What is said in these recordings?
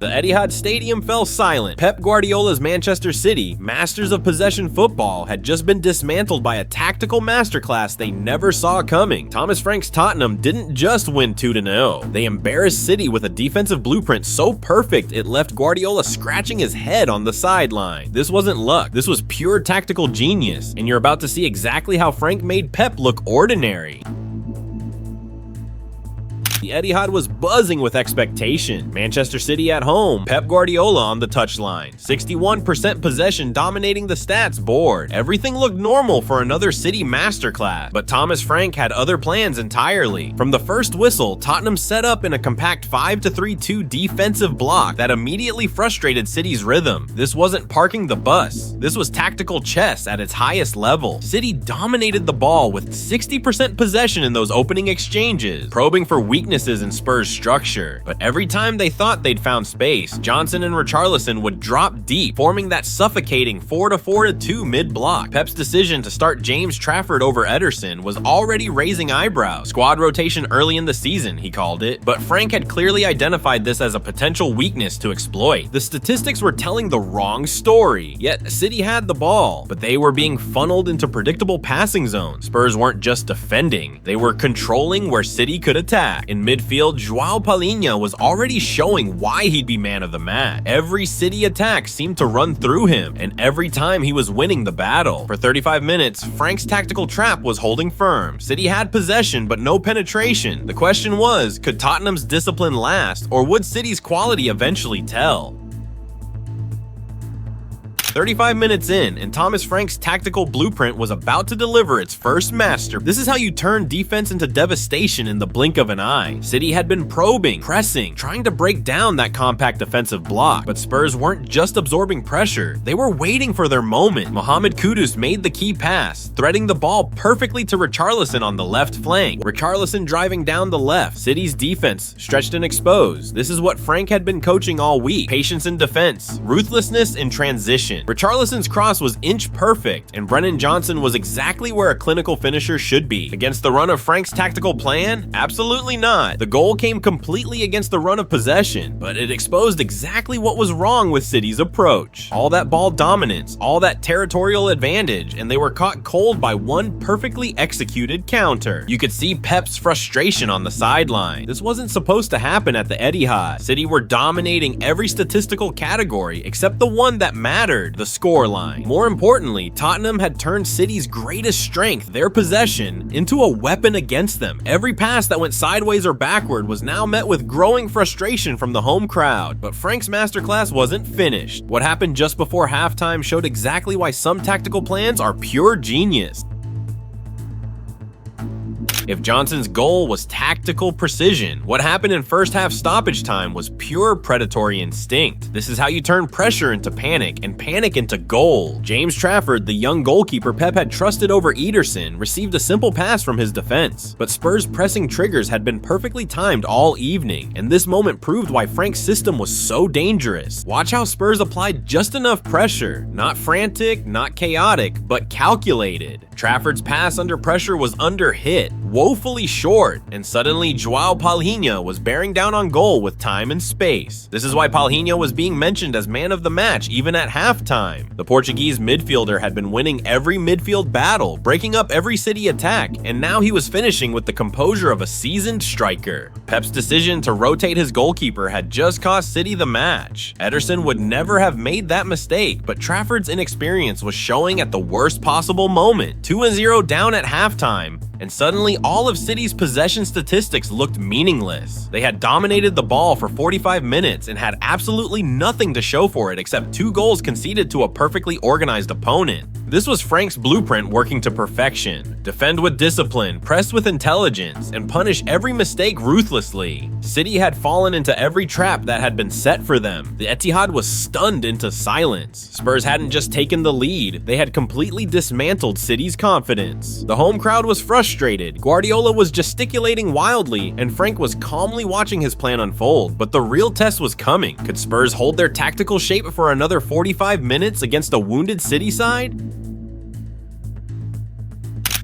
The Etihad Stadium fell silent. Pep Guardiola's Manchester City, masters of possession football, had just been dismantled by a tactical masterclass they never saw coming. Thomas Frank's Tottenham didn't just win 2-0. They embarrassed City with a defensive blueprint so perfect it left Guardiola scratching his head on the sideline. This wasn't luck, this was pure tactical genius, and you're about to see exactly how Frank made Pep look ordinary. The Etihad was buzzing with expectation. Manchester City at home, Pep Guardiola on the touchline, 61% possession dominating the stats board. Everything looked normal for another City masterclass, but Thomas Frank had other plans entirely. From the first whistle, Tottenham set up in a compact 5-3-2 defensive block that immediately frustrated City's rhythm. This wasn't parking the bus. This was tactical chess at its highest level. City dominated the ball with 60% possession in those opening exchanges, probing for weaknesses in Spurs' structure. But every time they thought they'd found space, Johnson and Richarlison would drop deep, forming that suffocating 4-4-2 mid-block. Pep's decision to start James Trafford over Ederson was already raising eyebrows. Squad rotation early in the season, he called it, but Frank had clearly identified this as a potential weakness to exploit. The statistics were telling the wrong story, yet City had the ball, but they were being funneled into predictable passing zones. Spurs weren't just defending, they were controlling where City could attack. In midfield, João Palhinha was already showing why he'd be man of the match. Every City attack seemed to run through him, and every time he was winning the battle. For 35 minutes, Frank's tactical trap was holding firm. City had possession, but no penetration. The question was, could Tottenham's discipline last, or would City's quality eventually tell? 35 minutes in, and Thomas Frank's tactical blueprint was about to deliver its first master. This is how you turn defense into devastation in the blink of an eye. City had been probing, pressing, trying to break down that compact defensive block, but Spurs weren't just absorbing pressure, they were waiting for their moment. Mohamed Kudus made the key pass, threading the ball perfectly to Richarlison on the left flank. Richarlison driving down the left. City's defense stretched and exposed. This is what Frank had been coaching all week. Patience in defense, ruthlessness in transition. Richarlison's cross was inch perfect, and Brennan Johnson was exactly where a clinical finisher should be. Against the run of Frank's tactical plan? Absolutely not. The goal came completely against the run of possession, but it exposed exactly what was wrong with City's approach. All that ball dominance, all that territorial advantage, and they were caught cold by one perfectly executed counter. You could see Pep's frustration on the sideline. This wasn't supposed to happen at the Etihad. City were dominating every statistical category except the one that mattered, the scoreline. More importantly, Tottenham had turned City's greatest strength, their possession, into a weapon against them. Every pass that went sideways or backward was now met with growing frustration from the home crowd. But Frank's masterclass wasn't finished. What happened just before halftime showed exactly why some tactical plans are pure genius. If Johnson's goal was tactical precision, what happened in first half stoppage time was pure predatory instinct. This is how you turn pressure into panic, and panic into goal. James Trafford, the young goalkeeper Pep had trusted over Ederson, received a simple pass from his defense. But Spurs' pressing triggers had been perfectly timed all evening, and this moment proved why Frank's system was so dangerous. Watch how Spurs applied just enough pressure. Not frantic, not chaotic, but calculated. Trafford's pass under pressure was under-hit, woefully short, and suddenly João Palhinha was bearing down on goal with time and space. This is why Palhinha was being mentioned as man of the match even at halftime. The Portuguese midfielder had been winning every midfield battle, breaking up every City attack, and now he was finishing with the composure of a seasoned striker. Pep's decision to rotate his goalkeeper had just cost City the match. Ederson would never have made that mistake, but Trafford's inexperience was showing at the worst possible moment. 2-0 down at halftime, and suddenly all of City's possession statistics looked meaningless. They had dominated the ball for 45 minutes and had absolutely nothing to show for it except 2 goals conceded to a perfectly organized opponent. This was Frank's blueprint working to perfection. Defend with discipline, press with intelligence, and punish every mistake ruthlessly. City had fallen into every trap that had been set for them. The Etihad was stunned into silence. Spurs hadn't just taken the lead, they had completely dismantled City's confidence. The home crowd was frustrated. Guardiola was gesticulating wildly, and Frank was calmly watching his plan unfold. But the real test was coming. Could Spurs hold their tactical shape for another 45 minutes against a wounded City side?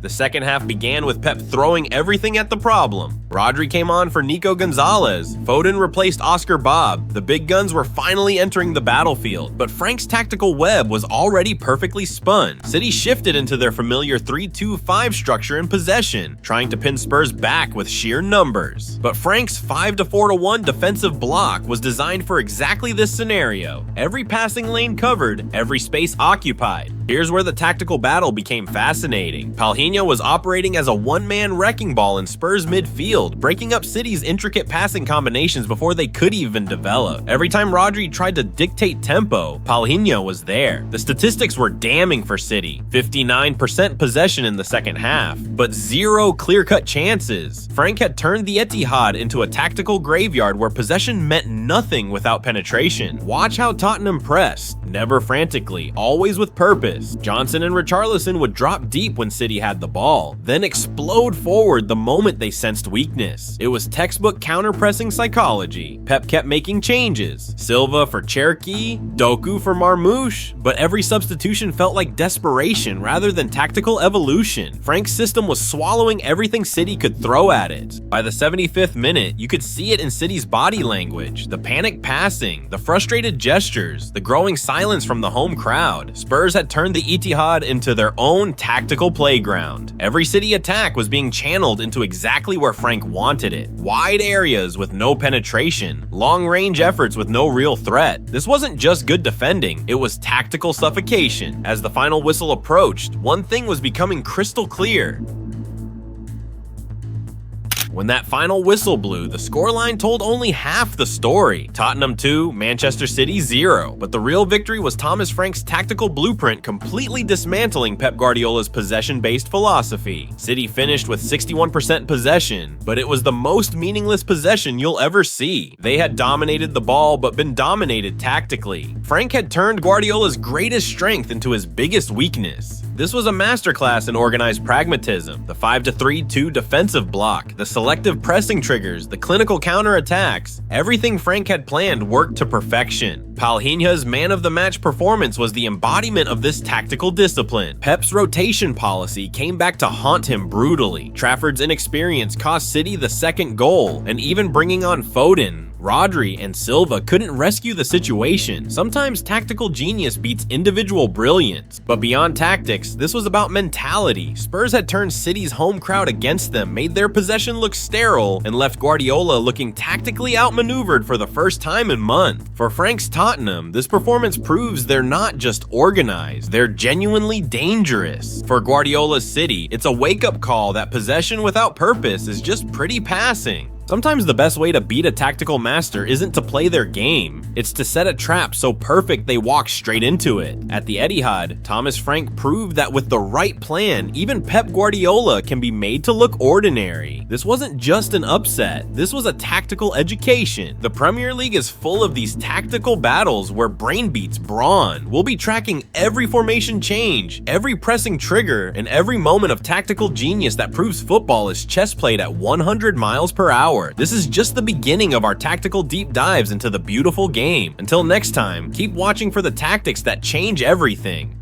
The second half began with Pep throwing everything at the problem. Rodri came on for Nico Gonzalez. Foden replaced Oscar Bob. The big guns were finally entering the battlefield, but Frank's tactical web was already perfectly spun. City shifted into their familiar 3-2-5 structure in possession, trying to pin Spurs back with sheer numbers. But Frank's 5-4-1 defensive block was designed for exactly this scenario. Every passing lane covered, every space occupied. Here's where the tactical battle became fascinating. Palhinha was operating as a one-man wrecking ball in Spurs midfield, breaking up City's intricate passing combinations before they could even develop. Every time Rodri tried to dictate tempo, Palhinha was there. The statistics were damning for City. 59% possession in the second half, but zero clear-cut chances. Frank had turned the Etihad into a tactical graveyard where possession meant nothing without penetration. Watch how Tottenham pressed, never frantically, always with purpose. Johnson and Richarlison would drop deep when City had the ball, then explode forward the moment they sensed weakness. It was textbook counter-pressing psychology. Pep kept making changes. Silva for Cherki, Doku for Marmoush, but every substitution felt like desperation rather than tactical evolution. Frank's system was swallowing everything City could throw at it. By the 75th minute, you could see it in City's body language, the panic passing, the frustrated gestures, the growing silence from the home crowd. Spurs had turned the Etihad into their own tactical playground. Every City attack was being channeled into exactly where Frank wanted it. Wide areas with no penetration, long-range efforts with no real threat. This wasn't just good defending, it was tactical suffocation. As the final whistle approached, one thing was becoming crystal clear. When that final whistle blew, the scoreline told only half the story. Tottenham 2, Manchester City 0. But the real victory was Thomas Frank's tactical blueprint completely dismantling Pep Guardiola's possession-based philosophy. City finished with 61% possession, but it was the most meaningless possession you'll ever see. They had dominated the ball but been dominated tactically. Frank had turned Guardiola's greatest strength into his biggest weakness. This was a masterclass in organized pragmatism. The 5-3-2 defensive block, the selective pressing triggers, the clinical counterattacks. Everything Frank had planned worked to perfection. Palhinha's man-of-the-match performance was the embodiment of this tactical discipline. Pep's rotation policy came back to haunt him brutally. Trafford's inexperience cost City the second goal, and even bringing on Foden, Rodri, and Silva couldn't rescue the situation. Sometimes tactical genius beats individual brilliance. But beyond tactics, this was about mentality. Spurs had turned City's home crowd against them, made their possession look sterile, and left Guardiola looking tactically outmaneuvered for the first time in months. For Frank's Tottenham, this performance proves they're not just organized, they're genuinely dangerous. For Guardiola's City, it's a wake-up call that possession without purpose is just pretty passing. Sometimes the best way to beat a tactical master isn't to play their game, it's to set a trap so perfect they walk straight into it. At the Etihad, Thomas Frank proved that with the right plan, even Pep Guardiola can be made to look ordinary. This wasn't just an upset, this was a tactical education. The Premier League is full of these tactical battles where brain beats brawn. We'll be tracking every formation change, every pressing trigger, and every moment of tactical genius that proves football is chess played at 100 miles per hour. This is just the beginning of our tactical deep dives into the beautiful game. Until next time, keep watching for the tactics that change everything.